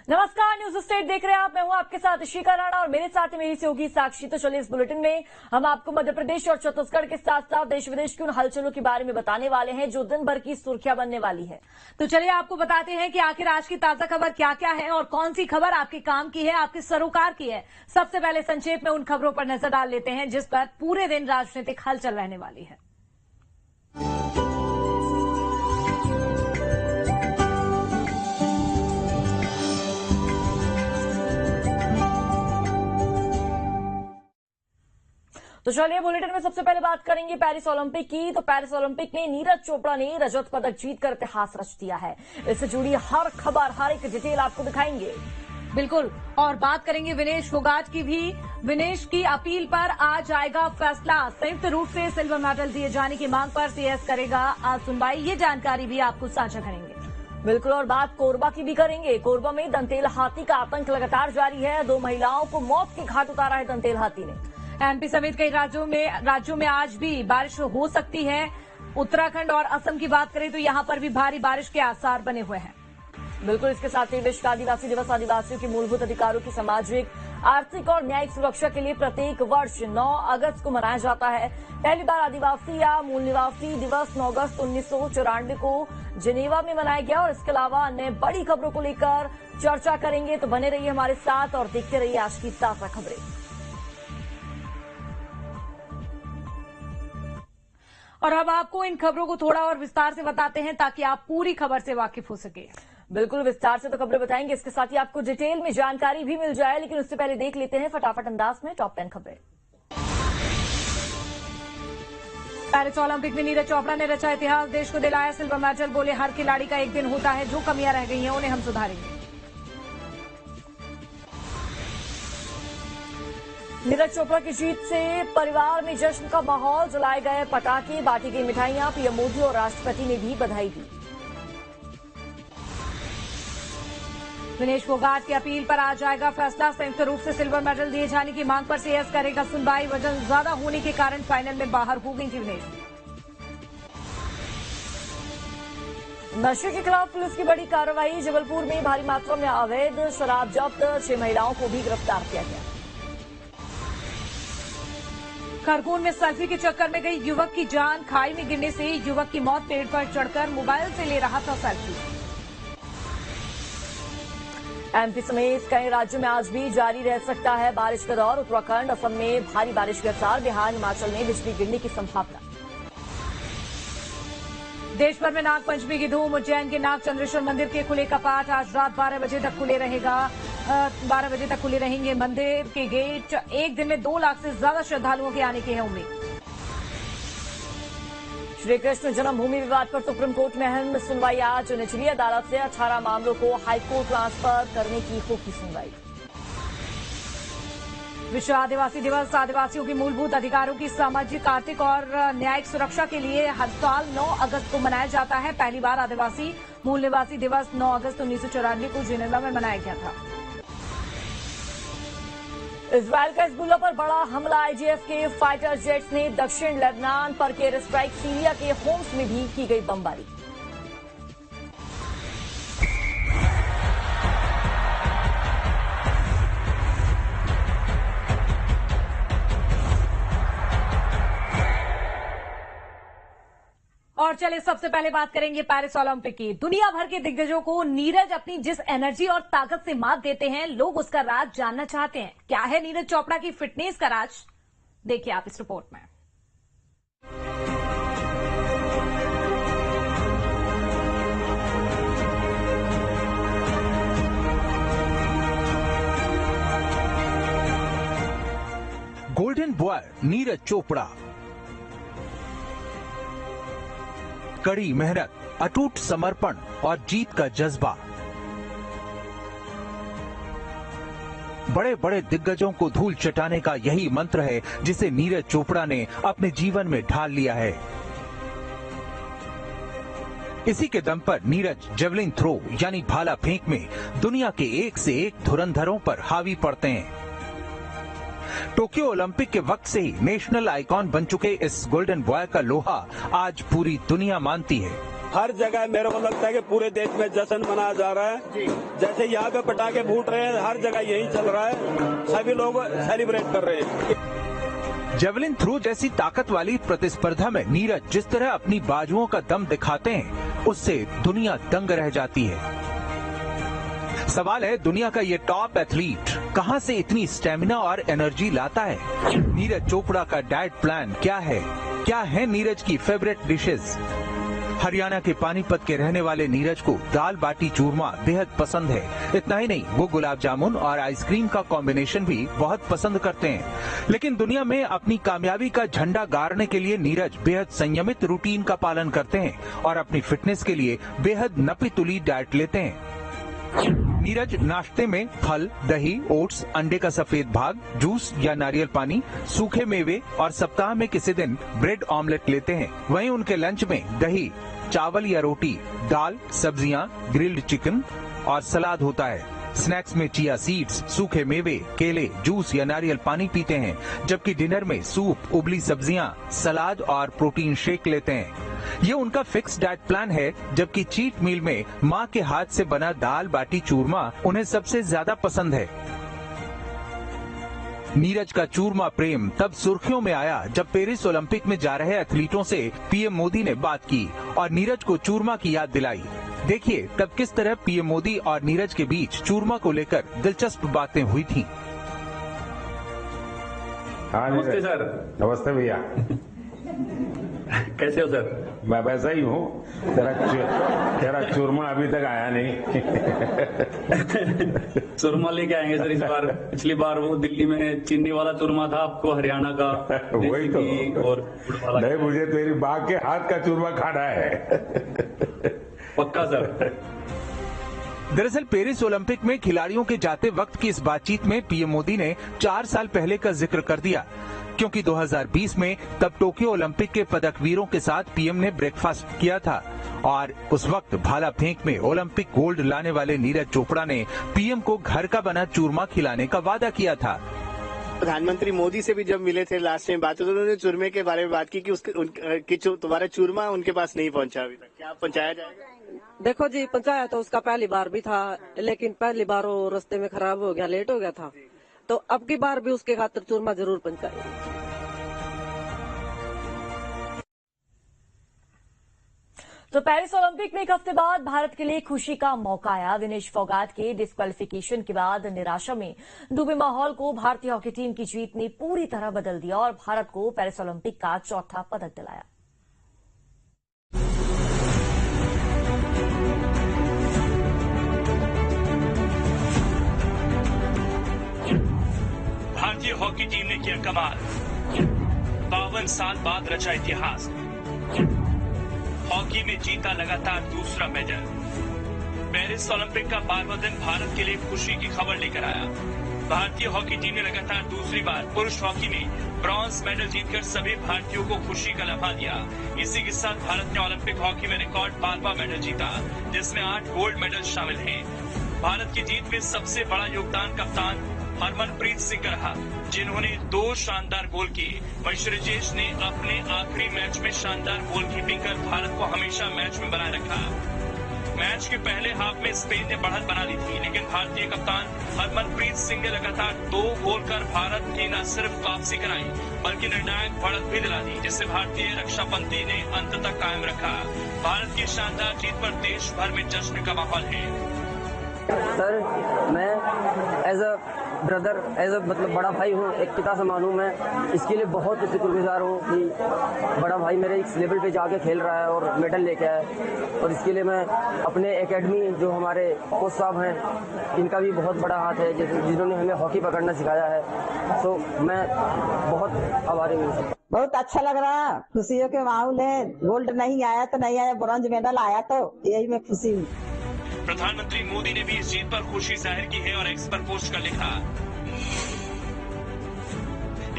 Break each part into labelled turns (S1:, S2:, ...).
S1: नमस्कार, news state देख रहे हैं आप। मैं हूं आपके साथ इशिका राणा और मेरे साथ मेरी से होगी साक्षी। तो चलिए इस बुलेटिन में हम आपको मध्य प्रदेश और छत्तीसगढ़ के साथ साथ देश विदेश की उन हलचलों के बारे में बताने वाले हैं जो दिन भर की सुर्खियां बनने वाली है। तो चलिए आपको बताते हैं कि आखिर आज की ताजा खबर क्या क्या है और कौन सी खबर आपके काम की है, आपके सरोकार की है। सबसे पहले संक्षेप में उन खबरों पर नजर डाल लेते हैं जिस पर पूरे दिन राजनीतिक हलचल रहने वाली है। तो चलिए बुलेटिन में सबसे पहले बात करेंगे पेरिस ओलंपिक की। तो पेरिस ओलंपिक में नीरज चोपड़ा ने रजत पदक जीतकर इतिहास रच दिया है। इससे जुड़ी हर खबर, हर एक डिटेल आपको दिखाएंगे। बिल्कुल, और बात करेंगे विनेश फोगाट की भी। विनेश की अपील पर आज आएगा फैसला। संयुक्त रूप से सिल्वर मेडल दिए जाने की मांग पर सीएस करेगा आज सुनवाई। ये जानकारी भी आपको साझा करेंगे। बिल्कुल, और बात कोरबा की भी करेंगे। कोरबा में दंतेल हाथी का आतंक लगातार जारी है। 2 महिलाओं को मौत के घाट उतारा है दंतेल हाथी ने। एमपी समेत कई राज्यों में आज भी बारिश हो सकती है। उत्तराखंड और असम की बात करें तो यहां पर भी भारी बारिश के आसार बने हुए हैं। बिल्कुल, इसके साथ ही विश्व आदिवासी दिवस आदिवासियों के मूलभूत अधिकारों की सामाजिक, आर्थिक और न्यायिक सुरक्षा के लिए प्रत्येक वर्ष 9 अगस्त को मनाया जाता है। पहली बार आदिवासी या मूल निवासी दिवस 9 अगस्त 1994 को जिनेवा में मनाया गया। और इसके अलावा अन्य बड़ी खबरों को लेकर चर्चा करेंगे, तो बने रहिए हमारे साथ और देखते रहिए आज की ताजा खबरें। और अब आपको इन खबरों को थोड़ा और विस्तार से बताते हैं ताकि आप पूरी खबर से वाकिफ हो सके। बिल्कुल, विस्तार से तो खबरें बताएंगे, इसके साथ ही आपको डिटेल में जानकारी भी मिल जाए, लेकिन उससे पहले देख लेते हैं फटाफट अंदाज में टॉप 10 खबरें। पेरिस ओलंपिक में नीरज चोपड़ा ने रचा इतिहास, देश को दिलाया सिल्वर मेडल। बोले हर खिलाड़ी का एक दिन होता है, जो कमियां रह गई हैं उन्हें हम सुधारेंगे। नीरज चोपड़ा की जीत से परिवार में जश्न का माहौल, जलाए गए पटाखे, बांटी गई मिठाइयां। पीएम मोदी और राष्ट्रपति ने भी बधाई दी। विनेश फोगाट की अपील पर आज आएगा फैसला। संयुक्त रूप से सिल्वर मेडल दिए जाने की मांग पर सीएस करेगा सुनवाई। वजन ज्यादा होने के कारण फाइनल में बाहर हो गई थी विनेश। नशे के खिलाफ पुलिस की बड़ी कार्रवाई। जबलपुर में भारी मात्रा में अवैध शराब जब्त, 6 महिलाओं को भी गिरफ्तार किया गया। खरगोन में सेल्फी के चक्कर में गई युवक की जान, खाई में गिरने से युवक की मौत। पेड़ पर चढ़कर मोबाइल से ले रहा था सेल्फी। एमपी समेत कई राज्यों में आज भी जारी रह सकता है बारिश का दौर। उत्तराखंड, असम में भारी बारिश के आसार। बिहार, हिमाचल में बिजली गिरने की संभावना। देश भर में नाग पंचमी की धूम। उज्जैन के नाग चंद्रेश्वर मंदिर के खुले कपाट। आज रात 12 बजे तक खुले रहेगा। 12 बजे तक खुले रहेंगे मंदिर के गेट। एक दिन में 2 लाख से ज्यादा श्रद्धालुओं के आने की है उम्मीद। श्री कृष्ण जन्मभूमि विवाद पर सुप्रीम कोर्ट में अहम सुनवाई आज। निचली अदालत से 18 मामलों को हाईकोर्ट ट्रांसफर करने की होगी सुनवाई। विश्व आदिवासी दिवस आदिवासियों के मूलभूत अधिकारों की सामाजिक, आर्थिक और न्यायिक सुरक्षा के लिए हर साल 9 अगस्त को मनाया जाता है। पहली बार आदिवासी मूल निवासी दिवस 9 अगस्त 1994 को जिनेवा में मनाया गया था। इजरायल का हिजबुल्लाह पर बड़ा हमला। आईजीएफ के फाइटर जेट्स ने दक्षिण लेबनान पर एयर स्ट्राइक। सीरिया के होम्स में भी की गई बमबारी। और चलिए सबसे पहले बात करेंगे पेरिस ओलंपिक की। दुनिया भर के दिग्गजों को नीरज अपनी जिस एनर्जी और ताकत से मात देते हैं, लोग उसका राज जानना चाहते हैं। क्या है नीरज चोपड़ा की फिटनेस का राज? देखिए आप इस रिपोर्ट में।
S2: Golden boy Neeraj Chopra. कड़ी मेहनत, अटूट समर्पण और जीत का जज्बा। बड़े बड़े दिग्गजों को धूल चटाने का यही मंत्र है जिसे नीरज चोपड़ा ने अपने जीवन में ढाल लिया है। इसी के दम पर नीरज जेवलिन थ्रो यानी भाला फेंक में दुनिया के एक से एक धुरंधरों पर हावी पड़ते हैं। टोक्यो ओलंपिक के वक्त से ही नेशनल आइकॉन बन चुके इस गोल्डन बॉय का लोहा आज पूरी दुनिया मानती है।
S3: हर जगह मेरे को लगता है कि पूरे देश में जश्न मनाया जा रहा है। जैसे यहाँ पे पटाखे फूट रहे हैं, हर जगह यही चल रहा है, सभी लोग सेलिब्रेट कर रहे हैं।
S2: जेवलिन थ्रो जैसी ताकत वाली प्रतिस्पर्धा में नीरज जिस तरह अपनी बाजुओं का दम दिखाते हैं, उससे दुनिया दंग रह जाती है। सवाल है, दुनिया का ये टॉप एथलीट कहां से इतनी स्टेमिना और एनर्जी लाता है? नीरज चोपड़ा का डाइट प्लान क्या है? क्या है नीरज की फेवरेट डिशेस? हरियाणा के पानीपत के रहने वाले नीरज को दाल बाटी चूरमा बेहद पसंद है। इतना ही नहीं, वो गुलाब जामुन और आइसक्रीम का कॉम्बिनेशन भी बहुत पसंद करते हैं। लेकिन दुनिया में अपनी कामयाबी का झंडा गाड़ने के लिए नीरज बेहद संयमित रूटीन का पालन करते हैं और अपनी फिटनेस के लिए बेहद नपी तुली डाइट लेते हैं। नीरज नाश्ते में फल, दही, ओट्स, अंडे का सफेद भाग, जूस या नारियल पानी, सूखे मेवे और सप्ताह में किसी दिन ब्रेड ऑमलेट लेते हैं। वहीं उनके लंच में दही, चावल या रोटी, दाल, सब्जियां, ग्रिल्ड चिकन और सलाद होता है। स्नैक्स में चिया सीड्स, सूखे मेवे, केले, जूस या नारियल पानी पीते हैं, जबकि डिनर में सूप, उबली सब्जियां, सलाद और प्रोटीन शेक लेते हैं। ये उनका फिक्स डाइट प्लान है, जबकि चीट मील में माँ के हाथ से बना दाल बाटी चूरमा उन्हें सबसे ज्यादा पसंद है। नीरज का चूरमा प्रेम तब सुर्खियों में आया जब पेरिस ओलंपिक में जा रहे एथलीटों से पीएम मोदी ने बात की और नीरज को चूरमा की याद दिलाई। देखिए तब किस तरह पीएम मोदी और नीरज के बीच चूरमा को लेकर दिलचस्प बातें हुई थीं।
S4: हाँ
S3: नमस्ते सर।
S4: नमस्ते भैया।
S3: कैसे हो सर?
S4: मैं वैसा ही हूँ। तेरा चूरमा अभी तक आया नहीं।
S3: चूरमा लेके आएंगे सर इस बार। पिछली बार वो दिल्ली में चीनी वाला चूरमा था, आपको हरियाणा का
S4: वही तो।
S3: और
S4: नहीं, मुझे तेरी माँ के हाथ का चूरमा खाना है।
S3: पक्का सर।
S2: दरअसल पेरिस ओलंपिक में खिलाड़ियों के जाते वक्त की इस बातचीत में पीएम मोदी ने 4 साल पहले का जिक्र कर दिया, क्योंकि 2020 में तब टोक्यो ओलंपिक के पदकवीरों के साथ पीएम ने ब्रेकफास्ट किया था और उस वक्त भाला फेंक में ओलंपिक गोल्ड लाने वाले नीरज चोपड़ा ने पीएम को घर का बना चूरमा खिलाने का वादा किया था।
S5: प्रधानमंत्री मोदी से भी जब मिले थे लास्ट टाइम बात, तो उन्होंने चूरमे के बारे में बात की कि तुम्हारा चूरमा उनके पास नहीं पहुंचा अभी तक। क्या आप पहुंचाया जाएगा?
S6: देखो जी, पहुंचाया तो उसका पहली बार भी था, लेकिन पहली बार वो रास्ते में खराब हो गया, लेट हो गया था, तो अब की बार भी उसके खातिर चूरमा जरूर पहुंचाएंगे।
S1: तो पेरिस ओलंपिक में एक हफ्ते बाद भारत के लिए खुशी का मौका आया। विनेश फोगाट के डिस्क्वालिफिकेशन के बाद निराशा में डूबे माहौल को भारतीय हॉकी टीम की जीत ने पूरी तरह बदल दिया और भारत को पेरिस ओलंपिक का चौथा पदक दिलाया।
S7: भारतीय हॉकी टीम ने किया कमाल। 52 साल बाद रचा इतिहास। हॉकी में जीता लगातार दूसरा मेडल। पेरिस ओलंपिक का 12वां दिन भारत के लिए खुशी की खबर लेकर आया। भारतीय हॉकी टीम ने लगातार दूसरी बार पुरुष हॉकी में ब्रॉन्ज मेडल जीतकर सभी भारतीयों को खुशी का लम्हा दिया। इसी के साथ भारत ने ओलंपिक हॉकी में रिकॉर्ड 12वां मेडल जीता, जिसमें 8 गोल्ड मेडल शामिल हैं। भारत की जीत में सबसे बड़ा योगदान कप्तान हरमनप्रीत सिंह का रहा, जिन्होंने 2 शानदार गोल किए। वहीं श्रीजेश ने अपने आखिरी मैच में शानदार गोलकीपिंग कर भारत को हमेशा मैच में बनाए रखा। मैच के पहले हाफ में स्पेन ने बढ़त बना ली थी, लेकिन भारतीय कप्तान हरमनप्रीत सिंह ने लगातार 2 गोल कर भारत की न सिर्फ वापसी कराई, बल्कि निर्णायक बढ़त भी दिला दी, जिसे भारतीय रक्षा पंथी ने अंत तक कायम रखा। भारत की शानदार जीत पर देश भर में जश्न का माहौल है।
S6: सर, मैं as a brother, as a मतलब बड़ा भाई हूँ, एक पिता समान हूँ। मैं इसके लिए बहुत शुक्रगुजार हूँ कि बड़ा भाई मेरे इस लेवल पे जाके खेल रहा है और मेडल लेके आया, और इसके लिए मैं अपने एकेडमी जो हमारे कोच साहब हैं, इनका भी बहुत बड़ा हाथ है, जिन्होंने हमें हॉकी पकड़ना सिखाया है। तो मैं बहुत आभारी हूँ।
S8: बहुत अच्छा लग रहा है, खुशियों के माहौल है। गोल्ड नहीं आया तो नहीं आया, ब्रॉन्ज मेडल आया तो यही मैं खुशी हूँ।
S7: प्रधानमंत्री मोदी ने भी इस जीत पर खुशी जाहिर की है और एक्स पर पोस्ट कर लिखा,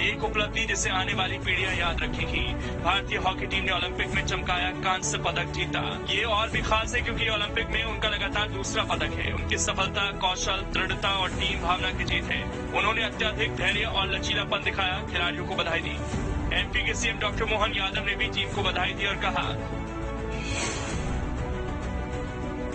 S7: एक उपलब्धि जिसे आने वाली पीढ़ियां याद रखेंगी। भारतीय हॉकी टीम ने ओलंपिक में चमकाया कांस्य पदक जीता। ये और भी खास है क्योंकि ओलंपिक में उनका लगातार दूसरा पदक है। उनकी सफलता, कौशल, दृढ़ता और टीम भावना की जीत है। उन्होंने अत्यधिक धैर्य और लचीलापन दिखाया। खिलाड़ियों को बधाई दी। एमपी के सीएम डॉक्टर मोहन यादव ने भी टीम को बधाई दी और कहा,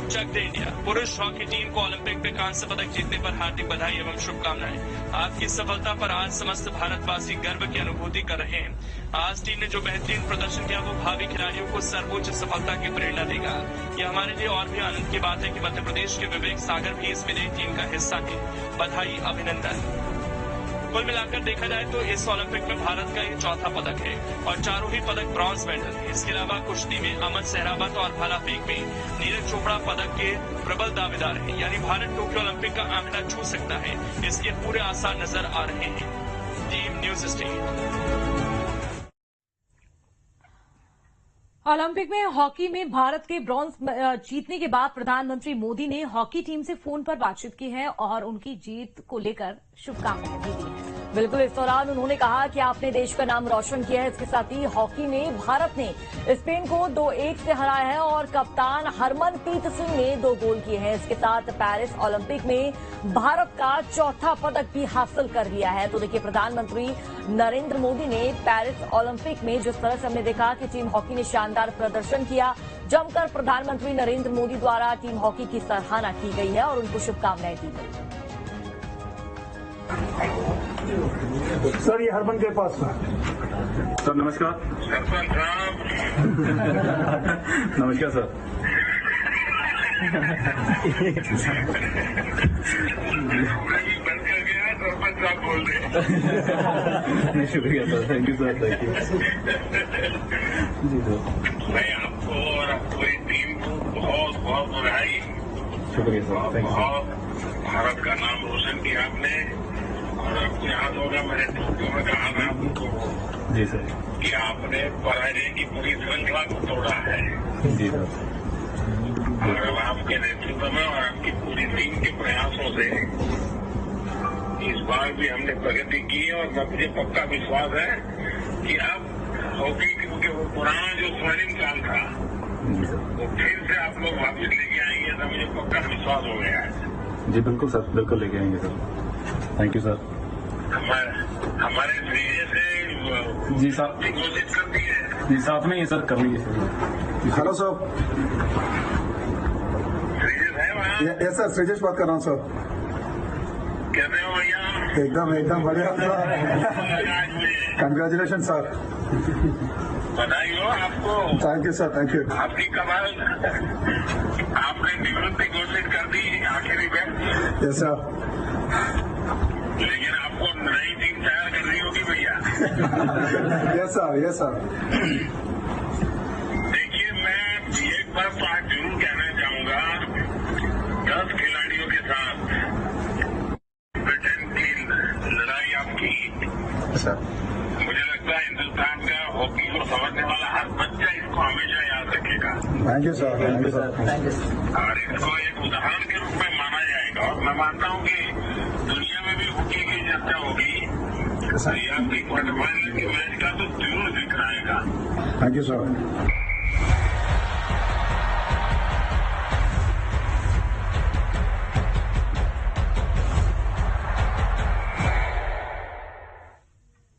S7: चक दे इंडिया। पुरुष हॉकी टीम को ओलंपिक में कांस्य पदक जीतने पर हार्दिक बधाई एवं शुभकामनाएं। आपकी सफलता पर आज समस्त भारतवासी गर्व की अनुभूति कर रहे हैं। आज टीम ने जो बेहतरीन प्रदर्शन किया वो भावी खिलाड़ियों को सर्वोच्च सफलता की प्रेरणा देगा। ये हमारे लिए और भी आनंद की बात है कि मध्य प्रदेश के विवेक सागर भी इस विजयी टीम का हिस्सा है। बधाई, अभिनंदन। कुल मिलाकर देखा जाए तो इस ओलंपिक में भारत का ये चौथा पदक है और चारों ही पदक ब्रॉन्ज मेडल है। इसके अलावा कुश्ती में अमन सहरावत और भाला फेंक में नीरज चोपड़ा पदक के प्रबल दावेदार हैं। यानी भारत टोक्यो ओलंपिक का आंकड़ा छू सकता है, इसके पूरे आसार नजर आ रहे हैं। Team news state.
S1: ओलंपिक में हॉकी में भारत के ब्रॉन्ज जीतने के बाद प्रधानमंत्री मोदी ने हॉकी टीम से फोन पर बातचीत की है और उनकी जीत को लेकर शुभकामनाएं भी दी हैं। बिल्कुल, इस दौरान उन्होंने कहा कि आपने देश का नाम रोशन किया है। इसके साथ ही हॉकी में भारत ने स्पेन को 2-1 से हराया है और कप्तान हरमनप्रीत सिंह ने 2 गोल किए हैं। इसके साथ पेरिस ओलंपिक में भारत का चौथा पदक भी हासिल कर लिया है। तो देखिए, प्रधानमंत्री नरेंद्र मोदी ने पेरिस ओलंपिक में जिस तरह से हमने देखा कि टीम हॉकी ने शानदार प्रदर्शन किया, जमकर प्रधानमंत्री नरेंद्र मोदी द्वारा टीम हॉकी की सराहना की गई है और उनको शुभकामनाएं दी गई।
S9: सर, ये हरमन के पास था।
S4: सर नमस्कार। नमस्कार सर।
S10: बोल रहे
S4: नहीं, शुक्रिया sir, thank you sir, thank you. जी सर,
S10: मैं आपको और पूरी टीम को बहुत बहुत बधाई।
S4: शुक्रिया सर, थैंक यू।
S10: भारत का नाम रोशन किया आपने और आपको याद होगा मैंने टोक्यो में कहा था आपको
S4: जी सर
S10: कि आपने पराजय की पूरी श्रृंखला को तोड़ा है।
S4: जी सर।
S10: और अब आपके नेतृत्व में और आपकी पूरी टीम के प्रयासों से इस बार भी हमने प्रगति की है और मुझे पक्का विश्वास है कि अब हॉकी के वो पुराना जो स्वर्णिम काल था वो फिर से आप लोग वापस लेके आएंगे, तो मुझे पक्का विश्वास हो गया है।
S4: जी बिल्कुल सर, बिल्कुल लेके आएंगे सर, थैंक यू सर।
S10: हमारे श्रेय से
S4: जी साहब
S10: घोषित कर दी है।
S4: जी साथ में ये सर कर लीजिए सर।
S9: Hello sir.
S10: श्रेयस है वहाँ?
S9: यस सर, श्रेजेश बात कर रहा हूँ सर।
S10: कैसे हो भैया?
S9: एकदम बढ़िया सर। Congratulation sir.
S10: बधाई हो आपको।
S9: Thank you sir, thank you.
S10: आपकी कमाल, आपने निवृत्ति घोषित कर दी आखिरी में।
S9: Yes sir.
S10: लेकिन आपको नई टीम तैयार करनी होगी भैया।
S9: Yes sir, yes sir.
S10: देखिए, मैं एक बार तो आज जरूर कहना चाहूंगा, 10 खिलाड़ियों के साथ ब्रिटेन की लड़ाई आपकी, मुझे लगता है हिंदुस्तान का हॉकी को समझने वाला हर बच्चा इसको हमेशा याद रखेगा।
S9: Thank you sir, thank you sir.
S10: और इसको एक उदाहरण के रूप में माना जाएगा और मैं मानता हूँ कि दुनिया में भी हॉकी की चर्चा होगी तो ये आपकी क्वार्टर फाइनल के मैच का तो जरूर दिख आएगा।
S9: Thank you sir.